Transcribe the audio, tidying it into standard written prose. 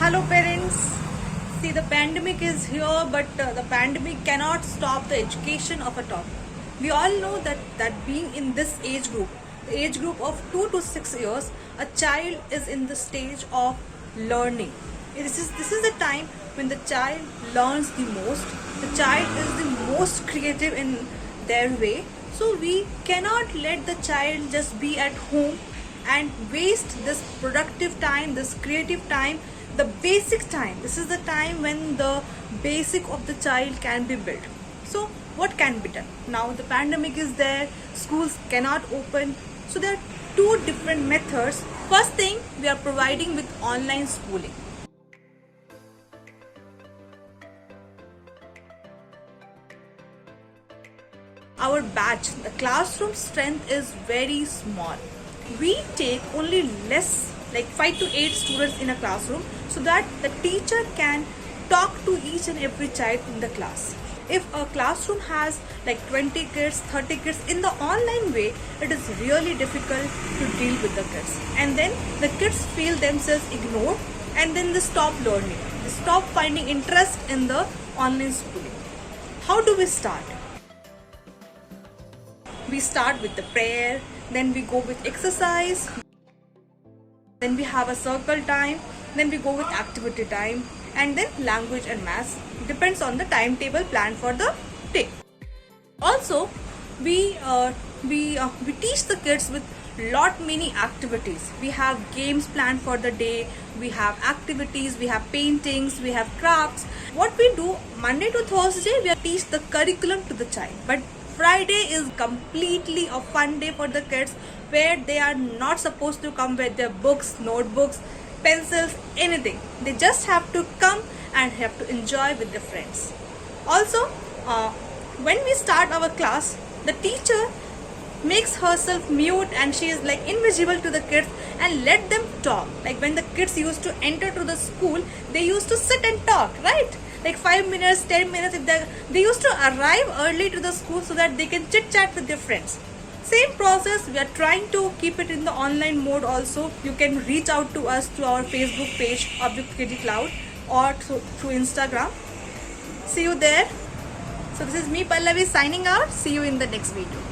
Hello parents. See, the pandemic is here, but the pandemic cannot stop the education of a toddler. We all know that being in this age group, the age group of 2 to 6 years, a child is in the stage of learning. This is the time when the child learns the most. The child is the most creative in their way. So we cannot let the child just be at home and waste this productive time, this creative time, the basic time. This is the time when the basic of the child can be built. So what can be done? Now the pandemic is there, schools cannot open. So there are two different methods. First thing, we are providing with online schooling. Our batch, the classroom strength is very small. We take only less, like 5 to 8 students in a classroom, so that the teacher can talk to each and every child in the class. If a classroom has like 20 kids, 30 kids, in the online way, it is really difficult to deal with the kids. And then the kids feel themselves ignored, and then they stop learning. They stop finding interest in the online schooling. How do we start? We start with the prayer, then we go with exercise, then we have a circle time, then we go with activity time, and then language and maths. Depends on the timetable planned for the day. Also, we teach the kids with many activities. We have games planned for the day, we have activities, we have paintings, we have crafts. What we do Monday to Thursday, we teach the curriculum to the child, but Friday is completely a fun day for the kids, where they are not supposed to come with their books, notebooks, pencils, anything. They just have to come and have to enjoy with their friends. Also, when we start our class, the teacher makes herself mute and she is like invisible to the kids and let them talk. Like when the kids used to enter to the school, they used to sit and talk, right? Like 5 minutes, 10 minutes. If they used to arrive early to the school so that they can chit chat with their friends. Same process, we are trying to keep it in the online mode also. You can reach out to us through our Facebook page, Object KG Cloud, or through Instagram. See you there. So this is me, Pallavi, signing out. See you in the next video.